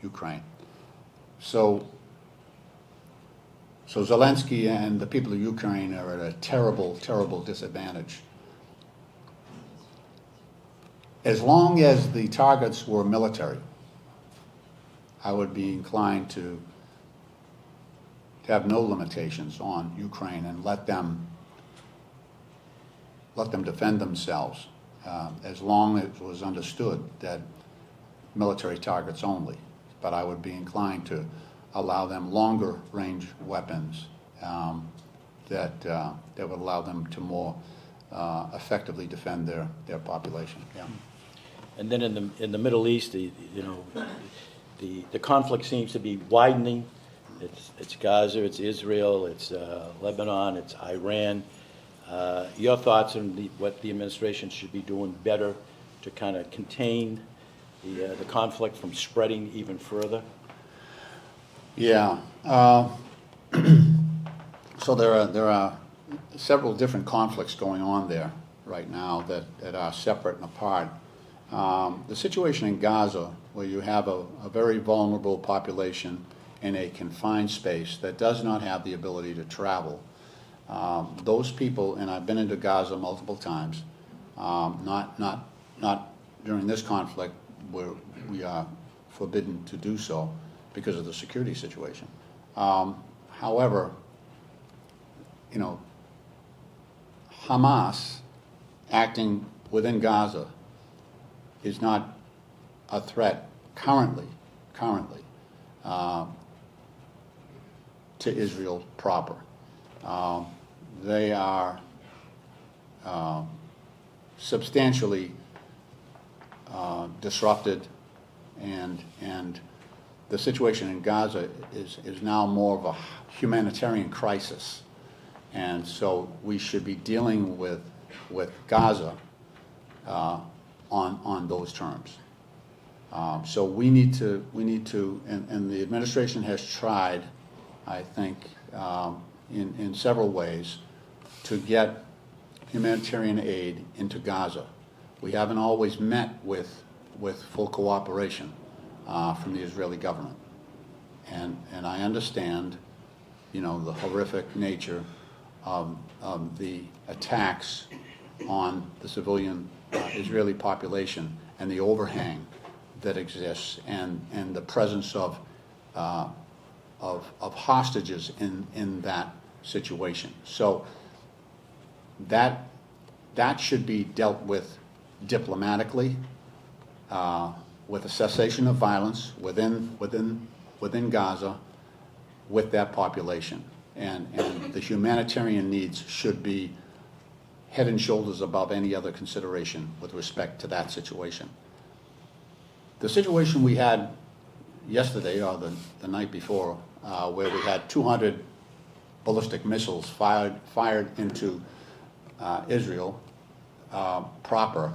Ukraine. So Zelensky and the people of Ukraine are at a terrible, terrible disadvantage. As long as the targets were military, I would be inclined to have no limitations on Ukraine and let them defend themselves, as long as it was understood that military targets only. But I would be inclined to allow them longer range weapons that would allow them to more effectively defend their population. Yeah. And then in the Middle East, the conflict seems to be widening. It's Gaza, it's Israel, it's Lebanon, it's Iran. Your thoughts on what the administration should be doing better to kind of contain the conflict from spreading even further? Yeah. So there are several different conflicts going on there right now that are separate and apart. The situation in Gaza, where you have a very vulnerable population in a confined space that does not have the ability to travel, those people, and I've been into Gaza multiple times, not during this conflict where we are forbidden to do so because of the security situation. However, Hamas acting within Gaza is not a threat currently to Israel proper. They are substantially disrupted, and the situation in Gaza is now more of a humanitarian crisis, and so we should be dealing with Gaza on those terms. So we need to, and the administration has tried, I think, in several ways to get humanitarian aid into Gaza. We haven't always met with full cooperation from the Israeli government. And I understand, the horrific nature of the attacks on the civilian Israeli population and the overhang that exists, and the presence of of hostages in that situation. So that should be dealt with diplomatically, with a cessation of violence within Gaza, with that population. And the humanitarian needs should be head and shoulders above any other consideration with respect to that situation. The situation we had yesterday, or the night before, where we had 200 ballistic missiles fired into Israel proper,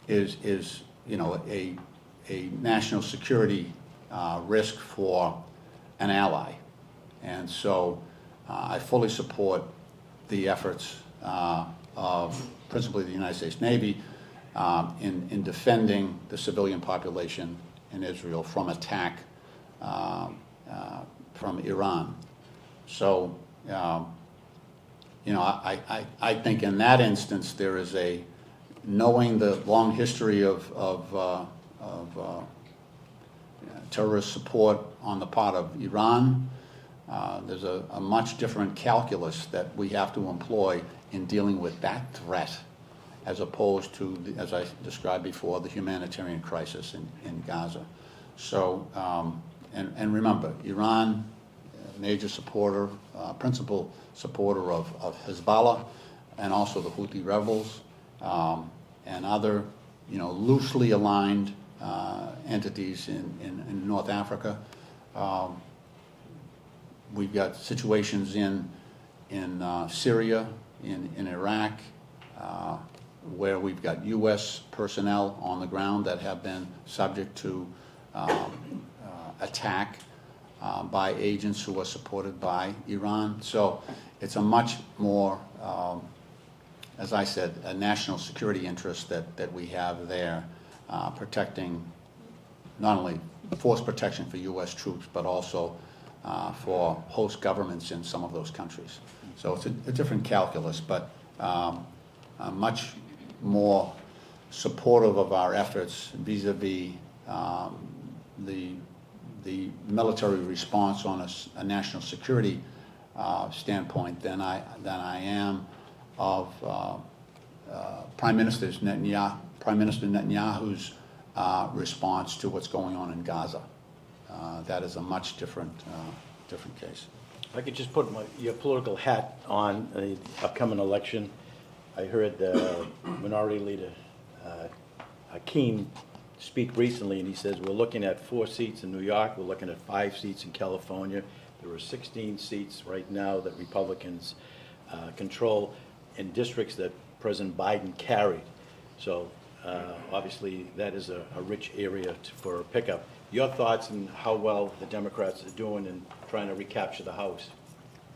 is a national security risk for an ally. And so I fully support the efforts of principally the United States Navy in defending the civilian population in Israel from attack from Iran. So, I think in that instance there is knowing the long history of terrorist support on the part of Iran, there's a much different calculus that we have to employ in dealing with that threat, as opposed to, as I described before, the humanitarian crisis in Gaza. So, and remember, Iran, major supporter, principal supporter of Hezbollah, and also the Houthi rebels, and other, loosely aligned entities in North Africa. We've got situations in Syria, in Iraq, where we've got U.S. personnel on the ground that have been subject to attack by agents who are supported by Iran. So it's a much more, as I said, a national security interest that we have there, protecting not only force protection for U.S. troops, but also for host governments in some of those countries. So it's a different calculus, but much more supportive of our efforts vis-a-vis the military response on a national security standpoint than I am of Prime Minister Netanyahu's response to what's going on in Gaza. That is a much different case. If I could just put your political hat on the upcoming election. I heard Minority Leader Hakeem speak recently, and he says we're looking at 4 seats in New York, we're looking at 5 seats in California. There are 16 seats right now that Republicans control in districts that President Biden carried. So obviously that is a rich area for a pickup. Your thoughts on how well the Democrats are doing in trying to recapture the House?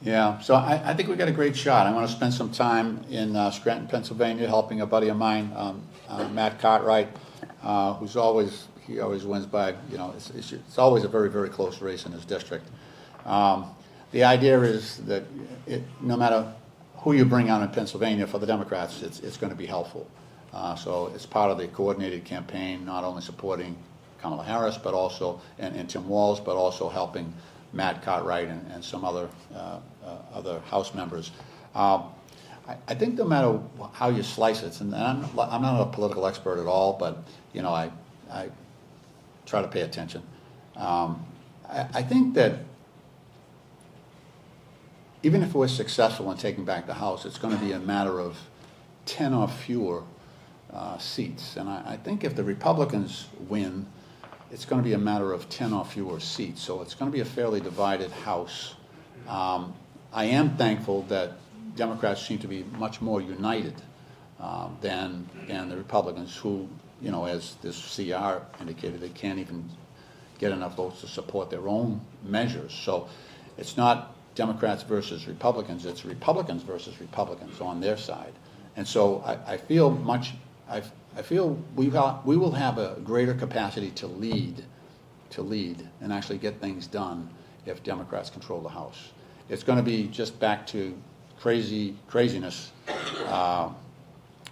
Yeah, so I think we got a great shot. I'm going to spend some time in Scranton, Pennsylvania, helping a buddy of mine, Matt Cartwright, who's always wins by, it's always a very, very close race in his district. The idea is that no matter who you bring on in Pennsylvania for the Democrats, it's going to be helpful. So it's part of the coordinated campaign, not only supporting Kamala Harris, but also, and Tim Walz, but also helping Matt Cartwright and some other House members. I think no matter how you slice it, and I'm not a political expert at all, but I try to pay attention. I think that even if we're successful in taking back the House, it's going to be a matter of 10 or fewer seats. And I think if the Republicans win, it's going to be a matter of 10 or fewer seats. So it's going to be a fairly divided House. I am thankful that Democrats seem to be much more united than the Republicans, who, as this CR indicated, they can't even get enough votes to support their own measures. So it's not Democrats versus Republicans, it's Republicans versus Republicans on their side. And so I feel we will have a greater capacity to lead and actually get things done if Democrats control the House. It's going to be just back to craziness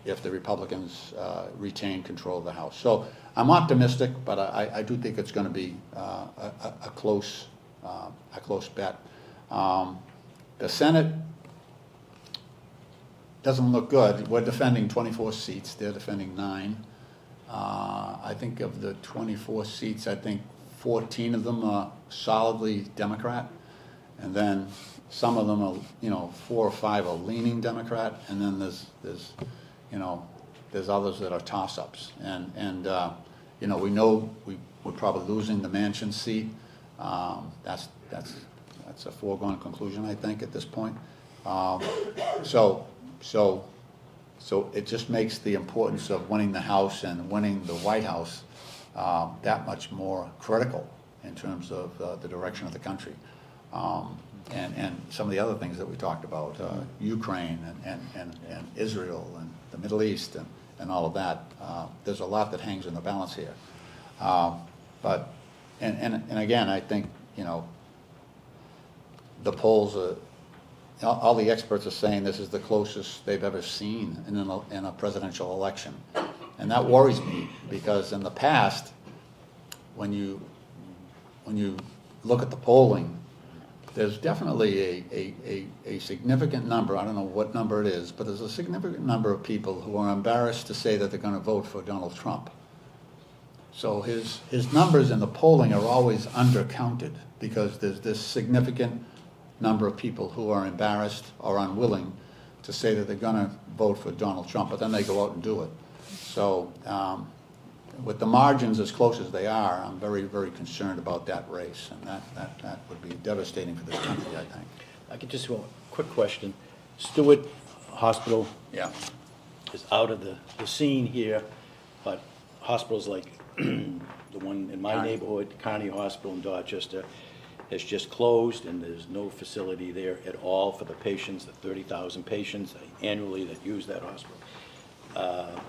if the Republicans retain control of the House. So I'm optimistic, but I do think it's going to be a close a close bet. The Senate doesn't look good. We're defending 24 seats. They're defending 9. I think of the 24 seats, I think 14 of them are solidly Democrat, and then some of them are, 4 or 5 are leaning Democrat, and then there's others that are toss-ups. And we know we're probably losing the Manchin seat. That's a foregone conclusion, I think, at this point. So it just makes the importance of winning the House and winning the White House that much more critical in terms of the direction of the country. And some of the other things that we talked about, Ukraine and Israel and the Middle East and all of that. There's a lot that hangs in the balance here. But again, I think, the polls are, all the experts are saying this is the closest they've ever seen in a presidential election. And that worries me, because in the past, when you look at the polling, there's definitely a significant number, I don't know what number it is, but there's a significant number of people who are embarrassed to say that they're going to vote for Donald Trump. So his numbers in the polling are always undercounted, because there's this significant number of people who are embarrassed or unwilling to say that they're going to vote for Donald Trump, but then they go out and do it. So with the margins as close as they are, I'm very, very concerned about that race, and that would be devastating for this country, I think. I could just one quick question. Stewart Hospital Yeah. is out of the scene here, but hospitals like the one in my neighborhood, Carney Hospital in Dorchester, has just closed, and there's no facility there at all for the patients, the 30,000 patients annually that use that hospital.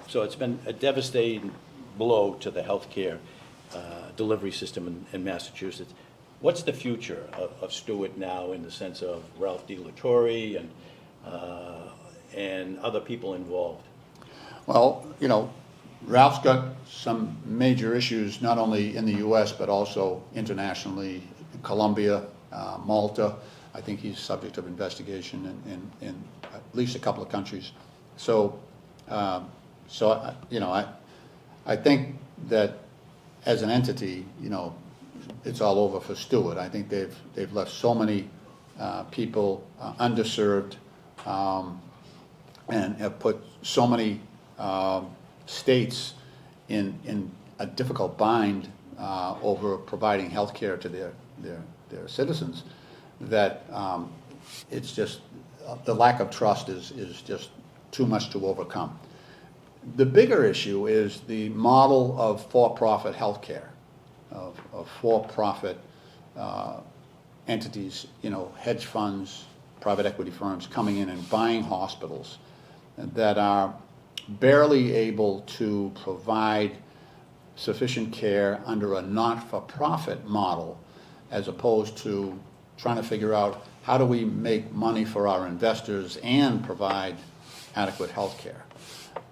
So it's been a devastating blow to the healthcare delivery system in Massachusetts. What's the future of Stewart now, in the sense of Ralph DeLatorre and other people involved? Well, Ralph's got some major issues, not only in the U.S., but also internationally. Colombia, Malta, I think he's subject of investigation in at least a couple of countries. So I think that as an entity, it's all over for Stewart. I think they've left so many people underserved, and have put so many states in a difficult bind over providing health care to their citizens, that it's just, the lack of trust is just too much to overcome. The bigger issue is the model of for-profit health care, of for-profit entities, hedge funds, private equity firms coming in and buying hospitals that are barely able to provide sufficient care under a not-for-profit model, as opposed to trying to figure out how do we make money for our investors and provide adequate health care.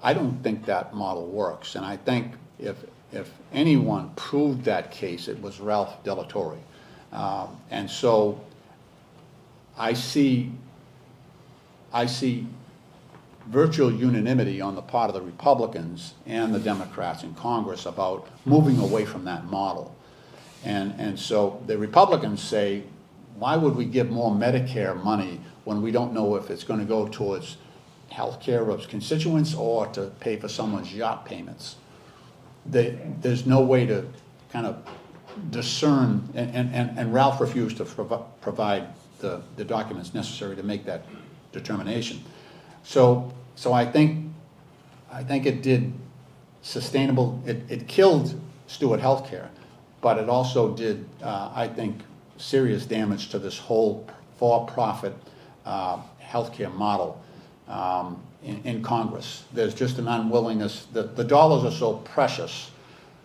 I don't think that model works, and I think if anyone proved that case, it was Ralph DeLatorre. And so I see virtual unanimity on the part of the Republicans and the Democrats in Congress about moving away from that model. And so the Republicans say, why would we give more Medicare money when we don't know if it's going to go towards health care of constituents or to pay for someone's yacht payments? There's no way to kind of discern, and Ralph refused to provide the documents necessary to make that determination. So I think it did sustainable, it killed Stewart Healthcare, but it also did, I think, serious damage to this whole for-profit healthcare model in Congress. There's just an unwillingness, the dollars are so precious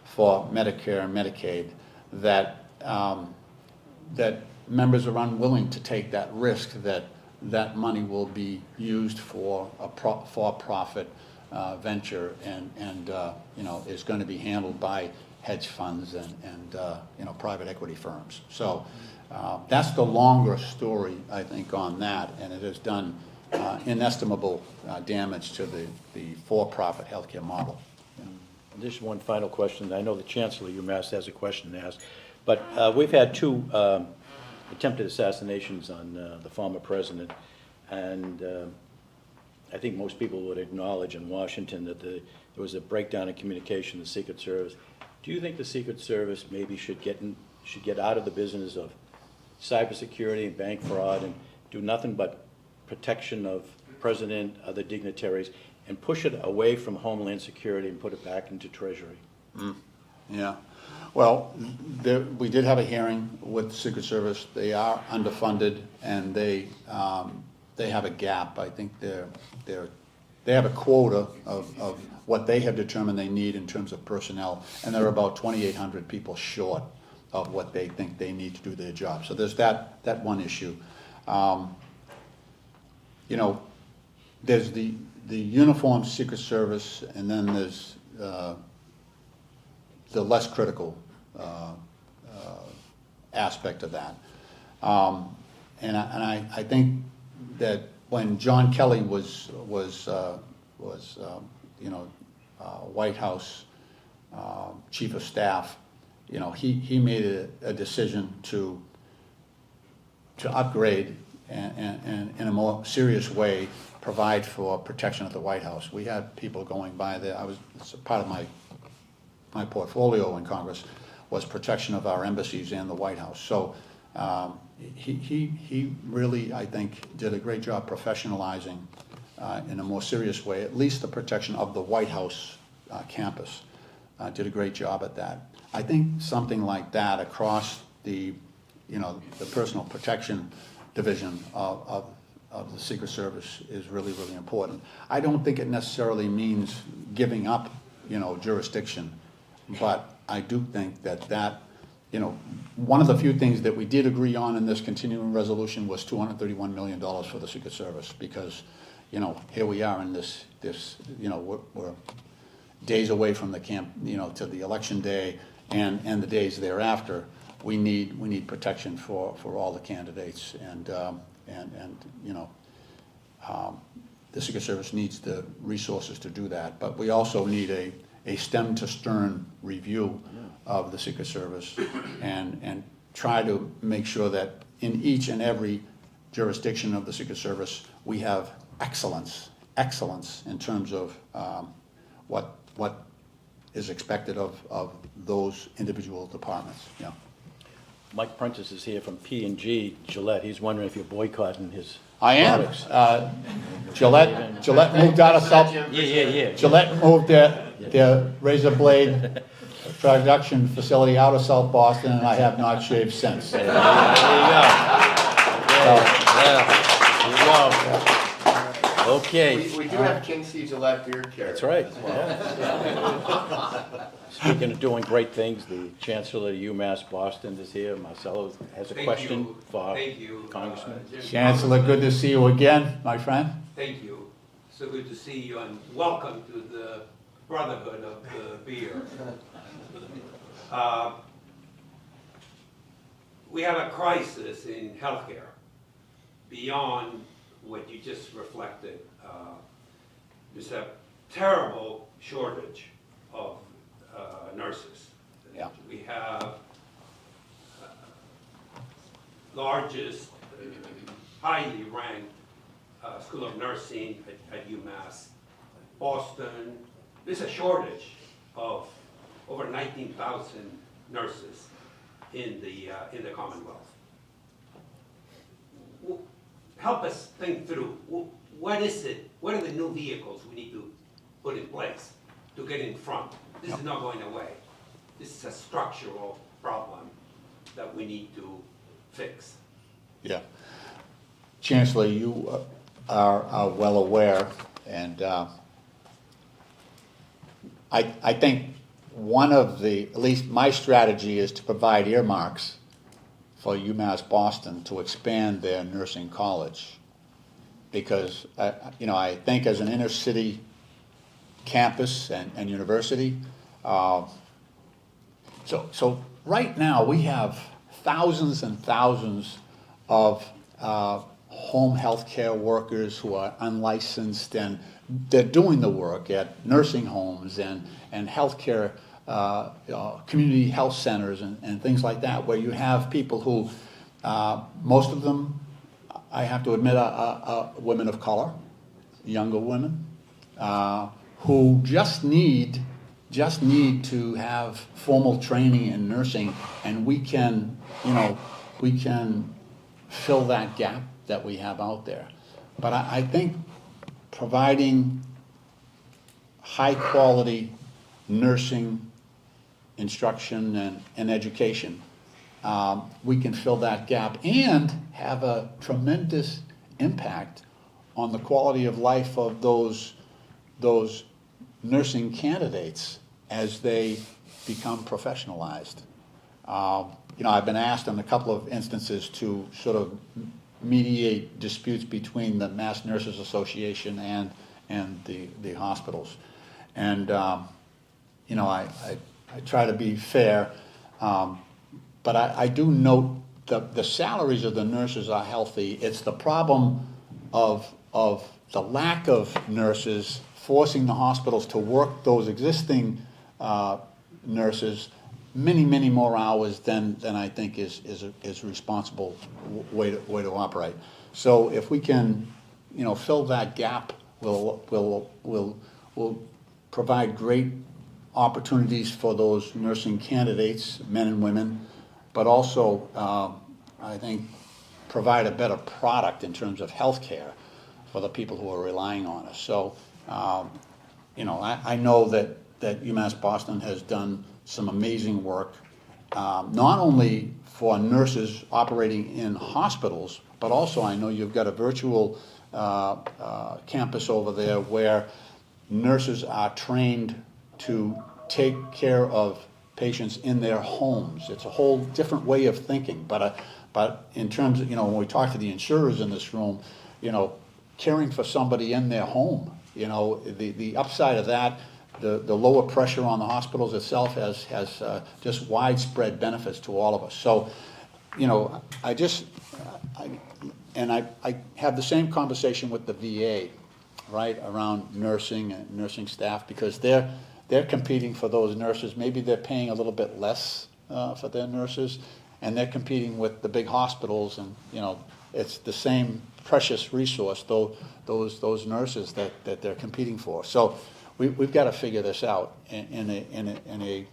for Medicare and Medicaid that that members are unwilling to take that risk that money will be used for a for-profit venture and is going to be handled by hedge funds and private equity firms. So that's the longer story, I think, on that, and it has done inestimable damage to the for-profit healthcare model. Just one final question. I know the Chancellor of UMass has a question to ask, but we've had two attempted assassinations on the former president, and I think most people would acknowledge in Washington that there was a breakdown in communication in the Secret Service. Do you think the Secret Service maybe should get out of the business of cybersecurity and bank fraud and do nothing but protection of president, other dignitaries, and push it away from Homeland Security and put it back into Treasury? Yeah. Well, we did have a hearing with the Secret Service. They are underfunded, and they have a gap. I think they have a quota of what they have determined they need in terms of personnel, and they're about 2,800 people short of what they think they need to do their job. So there's that one issue. There's the uniformed Secret Service, and then there's the less critical aspect of that. And I think that when John Kelly was White House Chief of Staff, he made a decision to upgrade and in a more serious way provide for protection at the White House. We had people going by there. It's part of my portfolio in Congress was protection of our embassies and the White House. So he really, I think, did a great job professionalizing in a more serious way, at least the protection of the White House campus. Did a great job at that. I think something like that across the personal protection division of the Secret Service is really, really important. I don't think it necessarily means giving up, jurisdiction, but I do think that one of the few things that we did agree on in this continuing resolution was $231 million for the Secret Service, because, here we are in this we're days away from the to the election day and the days thereafter. We need protection for all the candidates, and the Secret Service needs the resources to do that. But we also need a stem to stern review of the Secret Service and try to make sure that in each and every jurisdiction of the Secret Service we have excellence in terms of what is expected of those individual departments. Yeah. Mike Prentice is here from P&G Gillette. He's wondering if you're boycotting his I am. products. Gillette moved out of South. Yeah. Gillette moved their razor blade production facility out of South Boston, and I have not shaved since. There you go. There you go. Okay. We do have King C. Gillette beard care. That's right. Speaking of doing great things, the Chancellor of UMass Boston is here. Marcelo has a question for Congressman. Chancellor, good to see you again, my friend. Thank you. So good to see you, and welcome to the brotherhood of the beer. We have a crisis in healthcare beyond what you just reflected. There's a terrible shortage of nurses. Yeah. We have largest, highly ranked School of Nursing at UMass. Boston, there's a shortage of over 19,000 nurses in the Commonwealth. Help us think through, what is it, what are the new vehicles we need to put in place to get in front? This is not going away. This is a structural problem that we need to fix. Yeah. Chancellor, you are well aware, and I think one of at least my strategy is to provide earmarks for UMass Boston to expand their nursing college, because I think as an inner city campus and university, So right now, we have thousands and thousands of home health care workers who are unlicensed, and they're doing the work at nursing homes and healthcare, community health centers and things like that, where you have people who, most of them, I have to admit, are women of color, younger women, who just need to have formal training in nursing, and we can fill that gap that we have out there. But I think providing high quality nursing instruction and education, we can fill that gap and have a tremendous impact on the quality of life of those nursing candidates as they become professionalized. I've been asked in a couple of instances to sort of mediate disputes between the Mass Nurses Association and the hospitals. And, I try to be fair, but I do note the salaries of the nurses are healthy. It's the problem of the lack of nurses forcing the hospitals to work those existing nurses many more hours than I think is a responsible way to operate. So if we can, fill that gap, we'll provide great opportunities for those nursing candidates, men and women, but also I think provide a better product in terms of health care for the people who are relying on us. So I know that UMass Boston has done some amazing work, not only for nurses operating in hospitals, but also I know you've got a virtual campus over there where nurses are trained to take care of patients in their homes. It's a whole different way of thinking, but in terms of, when we talk to the insurers in this room, caring for somebody in their home, the upside of that, the lower pressure on the hospitals itself has just widespread benefits to all of us. So, I have the same conversation with the VA, right, around nursing and nursing staff, because they're competing for those nurses. Maybe they're paying a little bit less for their nurses, and they're competing with the big hospitals, and it's the same precious resource, though those nurses that they're competing for. So we've got to figure this out in an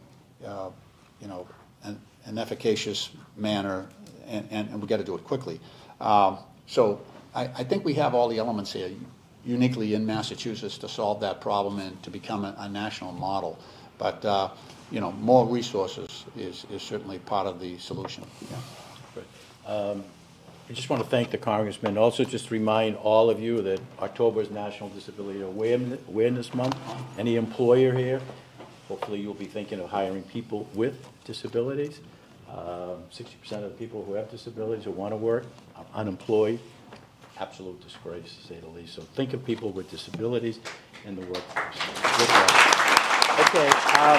efficacious manner, and we've got to do it quickly. So I think we have all the elements here, uniquely in Massachusetts, to solve that problem and to become a national model. But more resources is certainly part of the solution. Yeah. I just want to thank the Congressman. Also, just remind all of you that October is National Disability Awareness Month. Any employer here, hopefully you'll be thinking of hiring people with disabilities. 60% of the people who have disabilities or want to work are unemployed. Absolute disgrace, to say the least. So think of people with disabilities in the workforce. Okay.